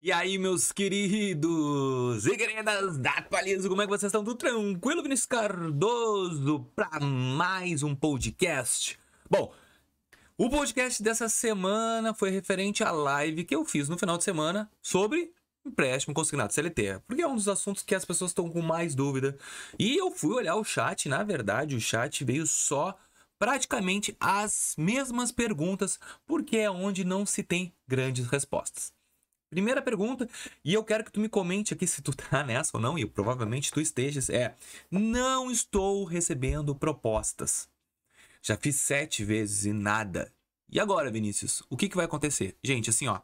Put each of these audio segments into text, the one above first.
E aí, meus queridos e queridas da Atualizo, como é que vocês estão? Tudo tranquilo? Vinícius Cardoso para mais um podcast. Bom, o podcast dessa semana foi referente à live que eu fiz no final de semana sobre empréstimo consignado CLT, porque é um dos assuntos que as pessoas estão com mais dúvida. E eu fui olhar o chat, na verdade, o chat veio só praticamente as mesmas perguntas, porque é onde não se tem grandes respostas. Primeira pergunta, e eu quero que tu me comente aqui se tu tá nessa ou não, e provavelmente tu estejas, não estou recebendo propostas. Já fiz 7 vezes e nada. E agora, Vinícius, o que vai acontecer? Gente, assim, ó,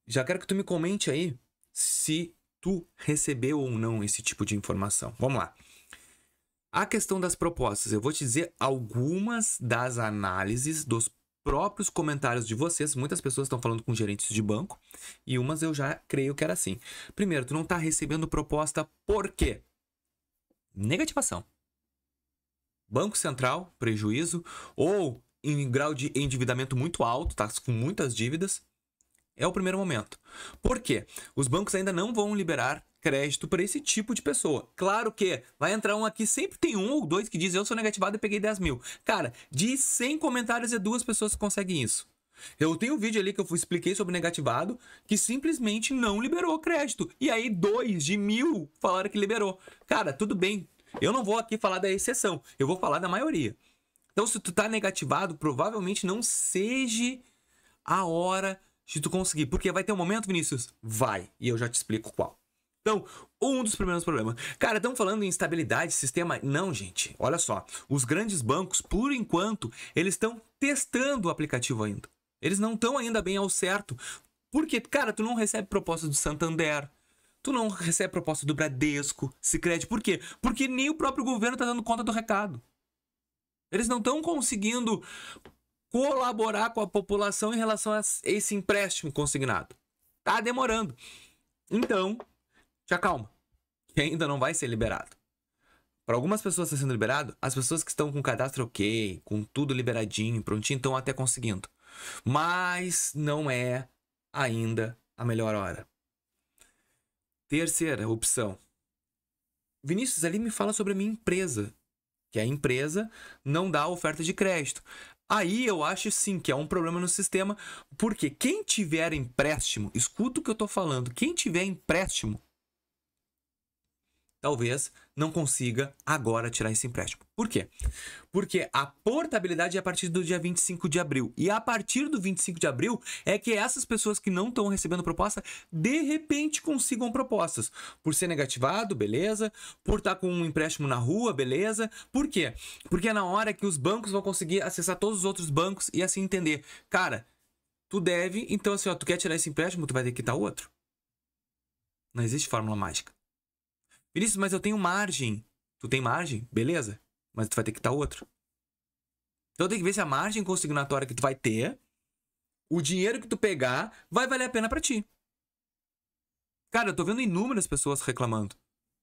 já quero que tu me comente aí se tu recebeu ou não esse tipo de informação. Vamos lá. A questão das propostas, eu vou te dizer algumas das análises dos próprios comentários de vocês. Muitas pessoas estão falando com gerentes de banco e umas eu já creio que era assim. Primeiro, tu não está recebendo proposta por quê? Negativação. Banco Central, prejuízo, ou em grau de endividamento muito alto, tá com muitas dívidas. É o primeiro momento. Por quê? Os bancos ainda não vão liberar crédito para esse tipo de pessoa. Claro que vai entrar um aqui, sempre tem um ou dois que diz eu sou negativado e peguei 10 mil. Cara, de 100 comentários é 2 pessoas que conseguem isso. Eu tenho um vídeo ali que eu expliquei sobre negativado que simplesmente não liberou crédito. E aí 2 de 1000 falaram que liberou. Cara, tudo bem. Eu não vou aqui falar da exceção, eu vou falar da maioria. Então se tu tá negativado, provavelmente não seja a hora de tu conseguir. Porque vai ter um momento, Vinícius? Vai. E eu já te explico qual. Então, um dos primeiros problemas. Cara, estão falando em instabilidade, sistema... Não, gente. Olha só. Os grandes bancos, por enquanto, eles estão testando o aplicativo ainda. Eles não estão ainda bem ao certo. Porque, cara, tu não recebe proposta do Santander. Tu não recebe proposta do Bradesco, Sicredi. Por quê? Porque nem o próprio governo está dando conta do recado. Eles não estão conseguindo colaborar com a população em relação a esse empréstimo consignado. Tá demorando. Então, te acalma, que ainda não vai ser liberado. Para algumas pessoas está sendo liberado, as pessoas que estão com o cadastro ok, com tudo liberadinho, prontinho, estão até conseguindo. Mas não é ainda a melhor hora. Terceira opção. Vinícius, ali me fala sobre a minha empresa. Que a empresa não dá oferta de crédito. Aí eu acho sim que é um problema no sistema, porque quem tiver empréstimo, escuta o que eu tô falando, quem tiver empréstimo, talvez não consiga agora tirar esse empréstimo. Por quê? Porque a portabilidade é a partir do dia 25 de abril. E a partir do 25 de abril é que essas pessoas que não estão recebendo proposta, de repente consigam propostas. Por ser negativado, beleza. Por estar com um empréstimo na rua, beleza. Por quê? Porque é na hora que os bancos vão conseguir acessar todos os outros bancos e assim entender. Cara, tu deve, então assim, ó, tu quer tirar esse empréstimo, tu vai ter que quitar outro. Não existe fórmula mágica. Vinícius, mas eu tenho margem. Tu tem margem? Beleza. Mas tu vai ter que quitar outro. Então tem que ver se a margem consignatória que tu vai ter, o dinheiro que tu pegar, vai valer a pena pra ti. Cara, eu tô vendo inúmeras pessoas reclamando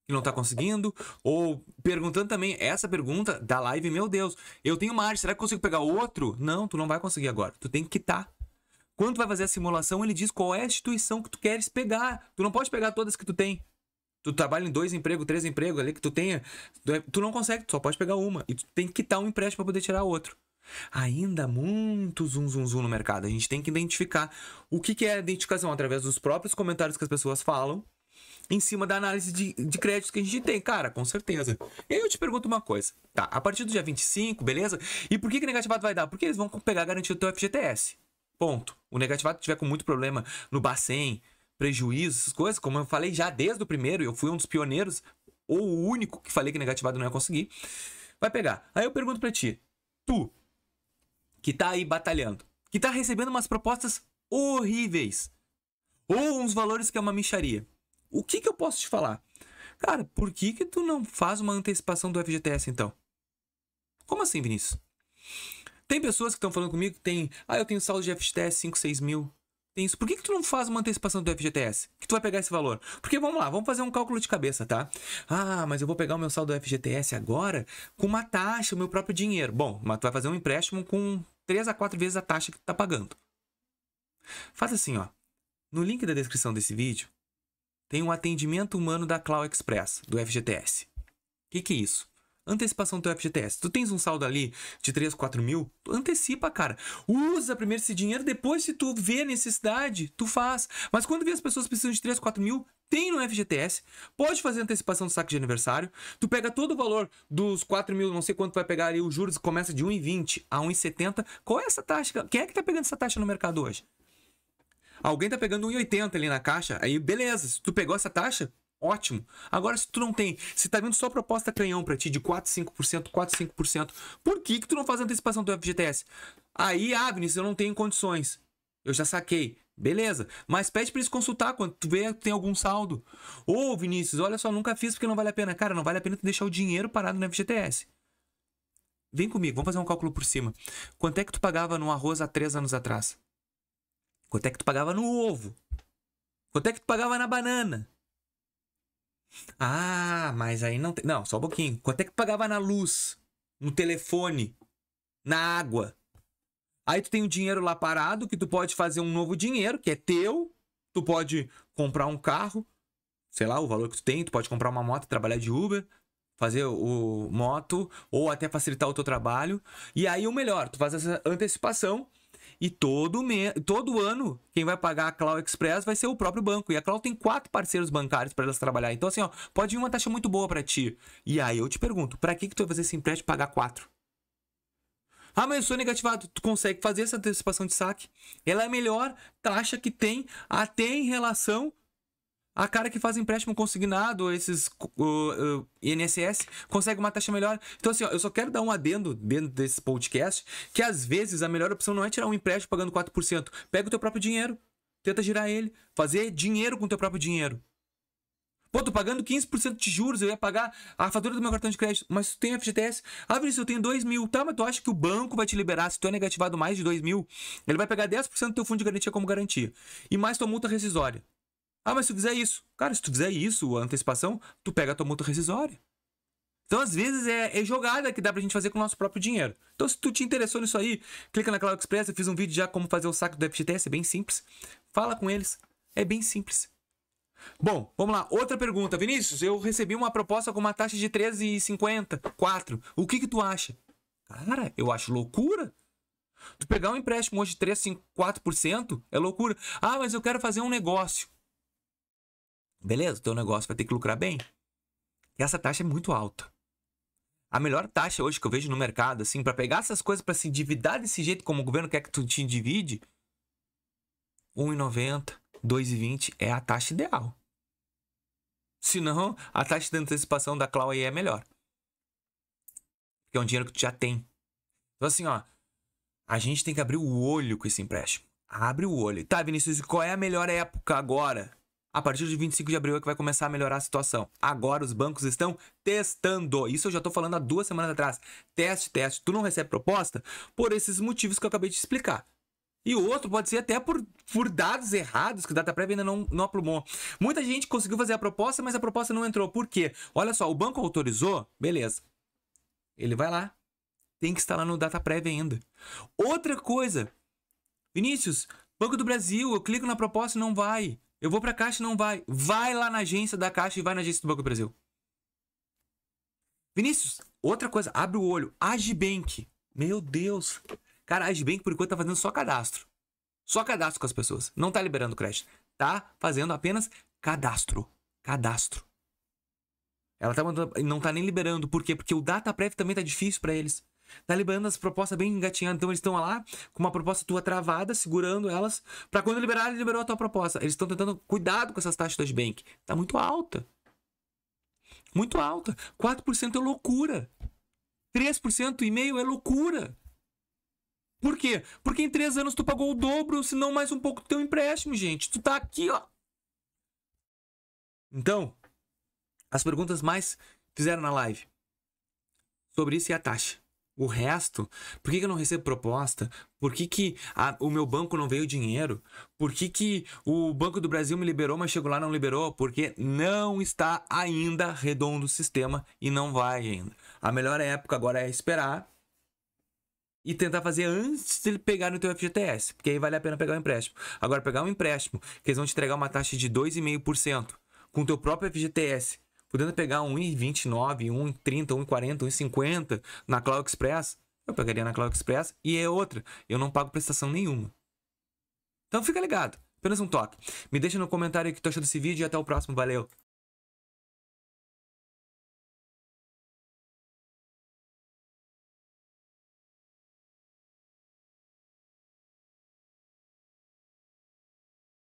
que não tá conseguindo, ou perguntando também essa pergunta da live, meu Deus, eu tenho margem, será que eu consigo pegar outro? Não, tu não vai conseguir agora. Tu tem que quitar. Quando tu vai fazer a simulação, ele diz qual é a instituição que tu queres pegar. Tu não pode pegar todas que tu tem. Tu trabalha em 2 empregos, 3 empregos ali que tu tenha, tu não consegue, tu só pode pegar uma. E tu tem que quitar um empréstimo para poder tirar outro. Ainda muito zum no mercado. A gente tem que identificar o que é a identificação através dos próprios comentários que as pessoas falam, em cima da análise de créditos que a gente tem. Cara, com certeza. E aí eu te pergunto uma coisa. Tá, a partir do dia 25, beleza? E por que negativado vai dar? Porque eles vão pegar a garantia do teu FGTS. Ponto. O negativado que tiver com muito problema no Bacen, prejuízo, essas coisas, como eu falei já desde o primeiro, eu fui um dos pioneiros, ou o único que falei que negativado não ia conseguir, vai pegar. Aí eu pergunto pra ti, tu, que tá aí batalhando, que tá recebendo umas propostas horríveis, ou uns valores que é uma mixaria, o que eu posso te falar? Cara, por que tu não faz uma antecipação do FGTS então? Como assim, Vinícius? Tem pessoas que estão falando comigo que tem, eu tenho saldo de FGTS 5, 6 mil, tem isso. Por que tu não faz uma antecipação do FGTS? Que tu vai pegar esse valor? Porque vamos lá, vamos fazer um cálculo de cabeça, tá? Mas eu vou pegar o meu saldo do FGTS agora com uma taxa, o meu próprio dinheiro. Bom, mas tu vai fazer um empréstimo com 3 a 4 vezes a taxa que tu tá pagando. Faz assim, ó. No link da descrição desse vídeo, tem um atendimento humano da Clau Express, do FGTS. O que é isso? Antecipação do teu FGTS. Tu tens um saldo ali de 3, 4 mil, tu antecipa, cara. Usa primeiro esse dinheiro, depois se tu vê necessidade, tu faz. Mas quando vê as pessoas precisam de 3, 4 mil, tem no FGTS, pode fazer antecipação do saque de aniversário, tu pega todo o valor dos 4 mil, não sei quanto vai pegar ali, os juros começa de 1,20 a 1,70. Qual é essa taxa? Quem é que tá pegando essa taxa no mercado hoje? Alguém tá pegando 1,80 ali na caixa, aí beleza, se tu pegou essa taxa, ótimo. Agora, se tu não tem, se tá vindo só proposta canhão pra ti de 4, 5%, 4, 5%, por que tu não faz antecipação do FGTS? Aí, Vinícius, eu não tenho condições. Eu já saquei. Beleza. Mas pede pra eles consultar quando tu vê que tem algum saldo. Ô, Vinícius, olha só, nunca fiz porque não vale a pena. Cara, não vale a pena tu deixar o dinheiro parado no FGTS. Vem comigo, vamos fazer um cálculo por cima. Quanto é que tu pagava no arroz há 3 anos atrás? Quanto é que tu pagava no ovo? Quanto é que tu pagava na banana? Ah, mas aí não tem... Não, só um pouquinho. Quanto é que tu pagava na luz? No telefone? Na água? Aí tu tem o dinheiro lá parado, que tu pode fazer um novo dinheiro, que é teu. Tu pode comprar um carro, sei lá, o valor que tu tem. Tu pode comprar uma moto, trabalhar de Uber, fazer o moto, ou até facilitar o teu trabalho. E aí o melhor, tu faz essa antecipação e todo ano quem vai pagar a Clau Express vai ser o próprio banco. E a Clau tem 4 parceiros bancários para elas trabalhar. Então assim, ó, pode vir uma taxa muito boa para ti. E aí eu te pergunto, para que tu vai fazer esse empréstimo e pagar 4? Ah, mas eu sou negativado. Tu consegue fazer essa antecipação de saque. Ela é a melhor taxa que tem até em relação a cara que faz empréstimo consignado, esses INSS, consegue uma taxa melhor. Então assim, ó, eu só quero dar um adendo dentro desse podcast, que às vezes a melhor opção não é tirar um empréstimo pagando 4%. Pega o teu próprio dinheiro, tenta girar ele, fazer dinheiro com o teu próprio dinheiro. Pô, tô pagando 15% de juros, eu ia pagar a fatura do meu cartão de crédito, mas tu tem FGTS. Ah, Vinícius, eu tenho 2 mil. Tá, mas tu acha que o banco vai te liberar, se tu é negativado mais de 2 mil, ele vai pegar 10% do teu fundo de garantia como garantia. E mais tua multa rescisória. Ah, mas se tu fizer isso... Cara, se tu fizer isso, a antecipação, tu pega a tua multa rescisória. Então, às vezes, é jogada que dá pra gente fazer com o nosso próprio dinheiro. Então, se tu te interessou nisso aí, clica na Cloud Express, eu fiz um vídeo já como fazer o saque do FGTS, é bem simples. Fala com eles, é bem simples. Bom, vamos lá. Outra pergunta. Vinícius, eu recebi uma proposta com uma taxa de 13,50, 4. O que tu acha? Cara, eu acho loucura. Tu pegar um empréstimo hoje de 3, 5, 4% é loucura. Ah, mas eu quero fazer um negócio. Beleza, o teu negócio vai ter que lucrar bem. E essa taxa é muito alta. A melhor taxa hoje que eu vejo no mercado, assim, para pegar essas coisas, para se endividar desse jeito como o governo quer que tu te endivide, 1,90, 2,20 é a taxa ideal. Se não, a taxa de antecipação da Clau aí é melhor. Porque é um dinheiro que tu já tem. Então assim, ó, a gente tem que abrir o olho com esse empréstimo. Abre o olho. Tá, Vinícius, qual é a melhor época agora? A partir de 25 de abril é que vai começar a melhorar a situação. Agora os bancos estão testando. Isso eu já tô falando há 2 semanas atrás. Teste. Tu não recebe proposta por esses motivos que eu acabei de explicar. E o outro pode ser até por dados errados que o Dataprev ainda não aprumou. Muita gente conseguiu fazer a proposta, mas a proposta não entrou. Por quê? Olha só, o banco autorizou, beleza. Ele vai lá. Tem que estar lá no Dataprev ainda. Outra coisa. Vinícius, Banco do Brasil, eu clico na proposta e não vai. Eu vou pra Caixa e não vai. Vai lá na agência da Caixa e vai na agência do Banco do Brasil. Vinícius, outra coisa, abre o olho. Agibank. Meu Deus. Cara, a Agibank por enquanto tá fazendo só cadastro. Só cadastro com as pessoas. Não tá liberando crédito. Tá fazendo apenas cadastro. Cadastro. Ela não tá nem liberando. Por quê? Porque o Dataprev também tá difícil pra eles. Tá liberando as propostas bem engatinhadas. Então eles estão lá com uma proposta tua travada, segurando elas. Pra quando liberar, ele liberou a tua proposta. Eles estão tentando cuidado com essas taxas da Agibank. Tá muito alta. Muito alta. 4% é loucura. 3,5% é loucura. Por quê? Porque em 3 anos tu pagou o dobro, se não mais um pouco do teu empréstimo, gente. Tu tá aqui, ó. Então, as perguntas mais fizeram na live sobre isso e a taxa. O resto, por que eu não recebo proposta? Por que o meu banco não veio dinheiro? Por que o Banco do Brasil me liberou, mas chegou lá e não liberou? Porque não está ainda redondo o sistema e não vai ainda. A melhor época agora é esperar e tentar fazer antes de ele pegar no teu FGTS, porque aí vale a pena pegar o empréstimo. Agora, pegar um empréstimo que eles vão te entregar uma taxa de 2,5% com o teu próprio FGTS, podendo pegar 1,29, 1,30, 1,40, 1,50 na Cloud Express, eu pegaria na Cloud Express. E é outra, eu não pago prestação nenhuma. Então fica ligado, apenas um toque. Me deixa no comentário o que tu achou desse vídeo e até o próximo, valeu!